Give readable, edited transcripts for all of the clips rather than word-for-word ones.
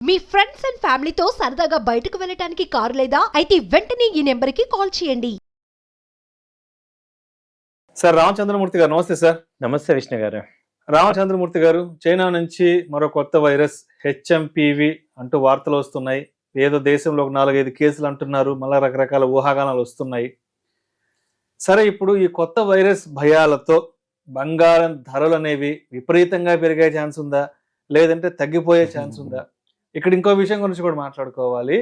Me friends and ఫ్యామిలీతో సరదాగా బయటకు వెళ్ళటానికి కారు లేదా అయితే వెంటనే ఈ నెంబర్కి కాల్ చేయండి. సార్ రామచంద్రమూర్తి గారు నమస్తే సార్. నమస్తే విష్ణు గారు. రామచంద్రమూర్తి గారు, చైనా నుంచి మరో కొత్త వైరస్ హెచ్ఎంపివి అంటూ వార్తలు వస్తున్నాయి. ఏదో దేశంలో ఒక 4-5 కేసులు అంటున్నారు, మళ్ళీ రకరకాల ఊహాగానాలు వస్తున్నాయి. సరే, ఇప్పుడు ఈ కొత్త వైరస్ భయాలతో బంగారం ధరలు అనేవి విపరీతంగా పెరిగే ఛాన్స్ ఉందా, లేదంటే తగ్గిపోయే ఛాన్స్ ఉందా? ఇక్కడ ఇంకో విషయం గురించి కూడా మాట్లాడుకోవాలి.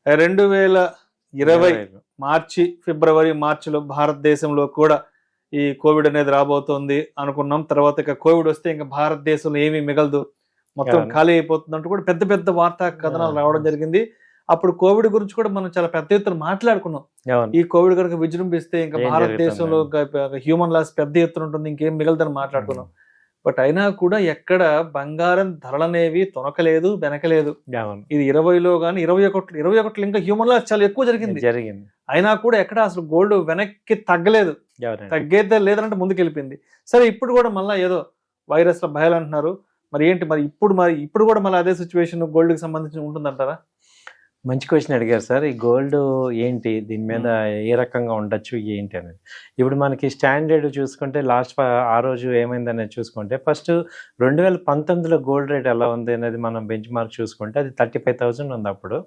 2020 మార్చి, ఫిబ్రవరి, మార్చిలో భారతదేశంలో కూడా ఈ కోవిడ్ అనేది రాబోతోంది అనుకున్నాం. తర్వాత ఇక కోవిడ్ వస్తే ఇంకా భారతదేశంలో ఏమీ మిగలదు, మొత్తం ఖాళీ అయిపోతుంది అంటూ కూడా పెద్ద పెద్ద వార్తా కథనాలు రావడం జరిగింది. అప్పుడు కోవిడ్ గురించి కూడా మనం చాలా పెద్ద ఎత్తున మాట్లాడుకున్నాం. ఈ కోవిడ్ కనుక విజృంభిస్తే ఇంకా భారతదేశంలో హ్యూమన్ లాస్ పెద్ద ఎత్తున ఉంటుంది, ఇంకేం మిగలదని మాట్లాడుకున్నాం. బట్ అయినా కూడా ఎక్కడ బంగారం ధరలనేవి తొనకలేదు, వెనకలేదు. ఇది 20లో కానీ 21 ఇంకా హ్యూమన్ లాస్ చాలా ఎక్కువ జరిగింది. అయినా కూడా ఎక్కడ అసలు గోల్డ్ వెనక్కి తగ్గలేదు, తగ్గేదే లేదంటే ముందుకు వెళ్ళిపోయింది. సరే, ఇప్పుడు కూడా మళ్ళీ ఏదో వైరస్ లో భయాలు అంటున్నారు. మరి ఏంటి, ఇప్పుడు కూడా మళ్ళీ అదే సిచ్యువేషన్ గోల్డ్ కి సంబంధించి ఉంటుందంటారా? మంచి క్వశ్చన్ అడిగారు సార్. ఈ గోల్డ్ ఏంటి, దీని మీద ఏ రకంగా ఉండొచ్చు ఏంటి అనేది. ఇప్పుడు మనకి స్టాండర్డ్ చూసుకుంటే ఆ రోజు ఏమైందనేది చూసుకుంటే, ఫస్ట్ 2019లో గోల్డ్ రేట్ ఎలా ఉంది అనేది మనం బెంచ్ మార్క్ చూసుకుంటే అది 35,000 ఉంది. అప్పుడు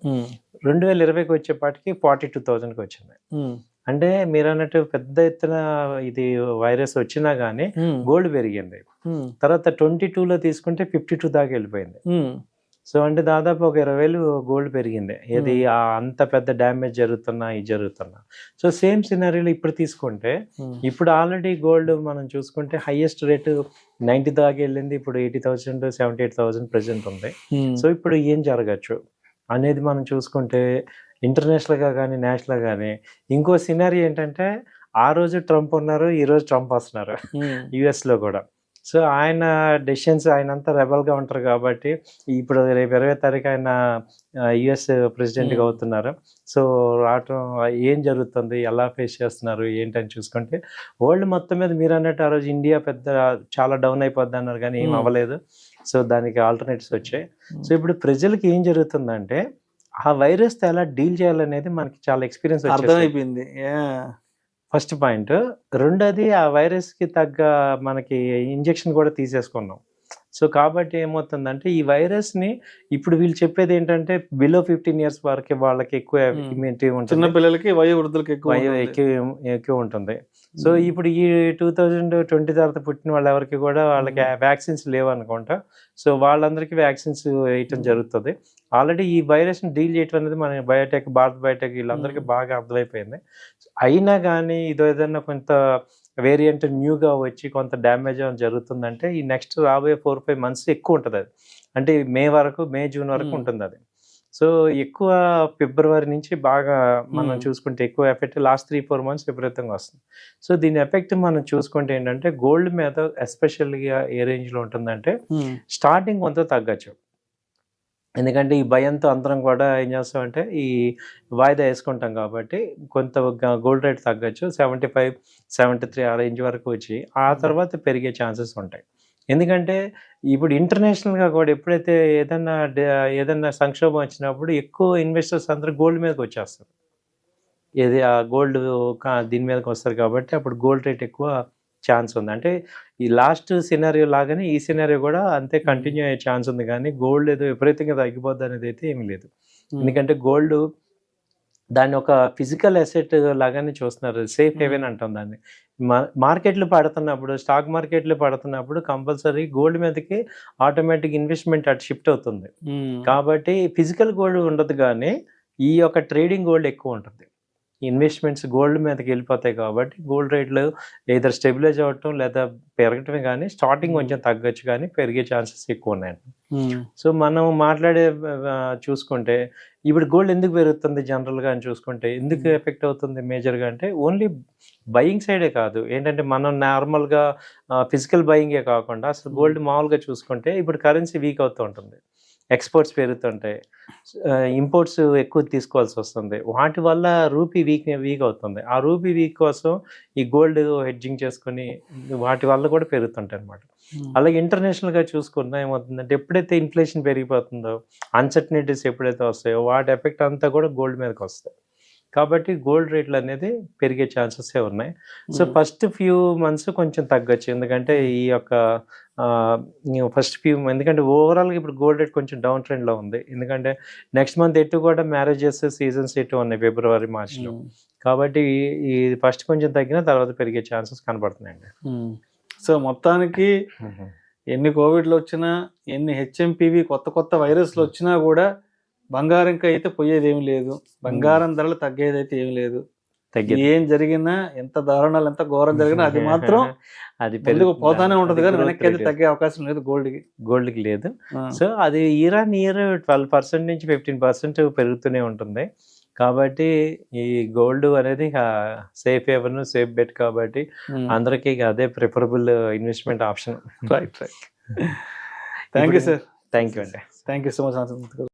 2020కి వచ్చేపాటికి 42,000కి వచ్చింది. అంటే మీరు అన్నట్టు పెద్ద ఎత్తున ఇది వైరస్ వచ్చినా గానీ గోల్డ్ పెరిగింది. తర్వాత 22లో తీసుకుంటే 52 దాకా వెళ్ళిపోయింది. సో అంటే దాదాపు ఒక 20,000 గోల్డ్ పెరిగింది. ఇది అంత పెద్ద డ్యామేజ్ జరుగుతున్నా. సో సేమ్ సినారీలో ఇప్పుడు తీసుకుంటే, ఇప్పుడు ఆల్రెడీ గోల్డ్ మనం చూసుకుంటే హైయెస్ట్ రేటు 90 దాకా వెళ్ళింది. ఇప్పుడు 80,000, 78,000 ప్రెసెంట్ ఉంది. సో ఇప్పుడు ఏం జరగచ్చు అనేది మనం చూసుకుంటే, ఇంటర్నేషనల్ గా కానీ నేషనల్ గానీ ఇంకో సినారీ ఏంటంటే, ఆ రోజు ట్రంప్ ఉన్నారు, ఈ రోజు ట్రంప్ వస్తున్నారు యుఎస్ లో కూడా. సో ఆయన డెసిషన్స్, ఆయన అంతా రెబల్గా ఉంటారు కాబట్టి ఇప్పుడు రేపు 20వ తారీఖు ఆయన యుఎస్ ప్రెసిడెంట్గా అవుతున్నారు. సో రావటం ఏం జరుగుతుంది, ఎలా ఫేస్ చేస్తున్నారు ఏంటని చూసుకుంటే, వరల్డ్ మొత్తం మీద మీరు అన్నట్టు ఆ రోజు ఇండియా చాలా డౌన్ అయిపోద్ది అన్నారు, కానీ ఏం అవ్వలేదు. సో దానికి ఆల్టర్నేటివ్స్ వచ్చాయి. సో ఇప్పుడు ప్రజలకి ఏం జరుగుతుందంటే, ఆ వైరస్తో ఎలా డీల్ చేయాలనేది మనకి చాలా ఎక్స్పీరియన్స్ అర్థమైపోయింది. First point. రెండోది, ఆ వైరస్కి తగ్గ మనకి ఇంజెక్షన్ కూడా తీసేసుకున్నాం. సో కాబట్టి ఏమవుతుందంటే, ఈ వైరస్ని ఇప్పుడు వీళ్ళు చెప్పేది ఏంటంటే, బిలో 15 years వరకు వాళ్ళకి ఎక్కువ ఇమ్యూనిటీ ఉంటుంది, చిన్న పిల్లలకి, వయోవృద్ధులకి ఎక్కువ ఉంటుంది. సో ఇప్పుడు ఈ 2020 తర్వాత పుట్టిన వాళ్ళు ఎవరికి కూడా వాళ్ళకి వ్యాక్సిన్స్ లేవు అనుకుంటా. సో వాళ్ళందరికీ వ్యాక్సిన్స్ వేయటం జరుగుతుంది. ఆల్రెడీ ఈ వైరస్ని డీల్ చేయటం అనేది మన భారత్ బయోటెక్ వీళ్ళందరికీ బాగా అర్థమైపోయింది. అయినా కానీ ఏదైనా కొంత వేరియంట్ న్యూగా వచ్చి కొంత డ్యామేజ్ జరుగుతుందంటే, ఈ నెక్స్ట్ రాబోయే 4-5 months ఎక్కువ ఉంటుంది. అది అంటే మే జూన్ వరకు ఉంటుంది అది. సో ఎక్కువ ఫిబ్రవరి నుంచి బాగా మనం చూసుకుంటే ఎక్కువ ఎఫెక్ట్ లాస్ట్ 3-4 months విపరీతంగా వస్తుంది. సో దీని ఎఫెక్ట్ మనం చూసుకుంటే ఏంటంటే, గోల్డ్ మీద ఎస్పెషల్గా ఏ రేంజ్లో ఉంటుందంటే, స్టార్టింగ్ కొంత తగ్గచ్చు. ఎందుకంటే ఈ భయంతో అందరం కూడా ఏం చేస్తామంటే, ఈ వాయిదా వేసుకుంటాం కాబట్టి కొంత గోల్డ్ రేట్ తగ్గచ్చు. 75, 73 ఆ రేంజ్ వరకు వచ్చి ఆ తర్వాత పెరిగే ఛాన్సెస్ ఉంటాయి. ఎందుకంటే ఇప్పుడు ఇంటర్నేషనల్గా కూడా ఎప్పుడైతే ఏదైనా సంక్షోభం వచ్చినప్పుడు ఎక్కువ ఇన్వెస్టర్స్ అందరూ గోల్డ్ మీదకి వచ్చేస్తారు. ఆ గోల్డ్ దీని మీదకి వస్తారు కాబట్టి అప్పుడు గోల్డ్ రేట్ ఎక్కువ ఛాన్స్ ఉంది. అంటే ఈ లాస్ట్ సినారియో లాగానే ఈ సినారియో కూడా అంతే కంటిన్యూ అయ్యే ఛాన్స్ ఉంది, కానీ గోల్డ్ ఏదో విపరీతంగా తగ్గిపోద్ది అనేది అయితే ఏమీ లేదు. ఎందుకంటే గోల్డ్ దాన్ని ఒక ఫిజికల్ అసెట్ లాగానే చూస్తున్నారు, సేఫ్ హెవెన్ అంటాం దాన్ని. మార్కెట్లు పడుతున్నప్పుడు, స్టాక్ మార్కెట్లు పడుతున్నప్పుడు కంపల్సరీ గోల్డ్ మీదకి ఆటోమేటిక్ ఇన్వెస్ట్మెంట్ అటు షిఫ్ట్ అవుతుంది. కాబట్టి ఫిజికల్ గోల్డ్ ఉండదు, కానీ ఈ యొక్క ట్రేడింగ్ గోల్డ్ ఎక్కువ ఉంటుంది. ఇన్వెస్ట్మెంట్స్ గోల్డ్ మీదకి వెళ్ళిపోతాయి కాబట్టి గోల్డ్ రేట్లు ఏదర్ స్టెబిలైజ్ అవ్వటం లేదా పెరగటమే, కానీ స్టార్టింగ్ కొంచెం తగ్గచ్చు, కానీ పెరిగే ఛాన్సెస్ ఎక్కువ ఉన్నాయండి. సో మనం చూసుకుంటే ఇప్పుడు గోల్డ్ ఎందుకు పెరుగుతుంది జనరల్గా అని చూసుకుంటే, ఎందుకు ఎఫెక్ట్ అవుతుంది మేజర్గా అంటే, ఓన్లీ బయింగ్ సైడే కాదు. ఏంటంటే మనం నార్మల్గా ఫిజికల్ బయింగే కాకుండా అసలు గోల్డ్ మామూలుగా చూసుకుంటే ఇప్పుడు కరెన్సీ వీక్ అవుతూ ఉంటుంది. ఎక్స్పోర్ట్స్ పెరుగుతుంటాయి, ఇంపోర్ట్స్ ఎక్కువ తీసుకోవాల్సి వస్తుంది. వాటి వల్ల రూపీ వీక్ అవుతుంది. ఆ రూపీ వీక్ కోసం ఈ గోల్డ్ హెడ్జింగ్ చేసుకొని వాటి వల్ల కూడా పెరుగుతుంటాయి అనమాట. అలాగే ఇంటర్నేషనల్గా చూసుకున్నా ఏమవుతుందంటే ఎప్పుడైతే ఇన్ఫ్లేషన్ పెరిగిపోతుందో, అన్సర్టనిటీస్ ఎప్పుడైతే వస్తాయో వాటి ఎఫెక్ట్ అంతా కూడా గోల్డ్ మీదకి వస్తాయి. కాబట్టి గోల్డ్ రేట్లు అనేది పెరిగే ఛాన్సెసే ఉన్నాయి. సో ఫస్ట్ ఫ్యూ మంత్స్ కొంచెం తగ్గచ్చు, ఎందుకంటే ఈ యొక్క ఎందుకంటే ఓవరాల్గా ఇప్పుడు గోల్డ్ రేట్ కొంచెం డౌన్ ట్రెండ్లో ఉంది. ఎందుకంటే నెక్స్ట్ మంత్ ఎటు కూడా మ్యారేజెస్ సీజన్స్ ఎటు ఉన్నాయి ఫిబ్రవరి మార్చ్లో. కాబట్టి ఈ ఫస్ట్ కొంచెం తగ్గిన తర్వాత పెరిగే ఛాన్సెస్ కనబడుతున్నాయండి. సో మొత్తానికి ఎన్ని కోవిడ్లు వచ్చినా, ఎన్ని హెచ్ఎంపివి కొత్త కొత్త వైరస్లు వచ్చినా కూడా బంగారంకి అయితే పోయేది ఏమి లేదు, బంగారం ధరలు తగ్గేదైతే ఏమి లేదు. ఏం జరిగినా, ఎంత దారుణాలు, ఎంత ఘోరం జరిగినా అది మాత్రం అది పోతానే ఉంటది కానీ వెనక్కి అయితే తగ్గే అవకాశం లేదు గోల్డ్కి లేదు. సో అది ఇయర్ 12% నుంచి 15% పెరుగుతూనే ఉంటుంది. కాబట్టి ఈ గోల్డ్ అనేది సేఫ్ హేవన్, సేఫ్ బెట్. కాబట్టి అందరికీ అదే preferable investment option. Right. Thank you sir. Thank you అండి. Thank you so much.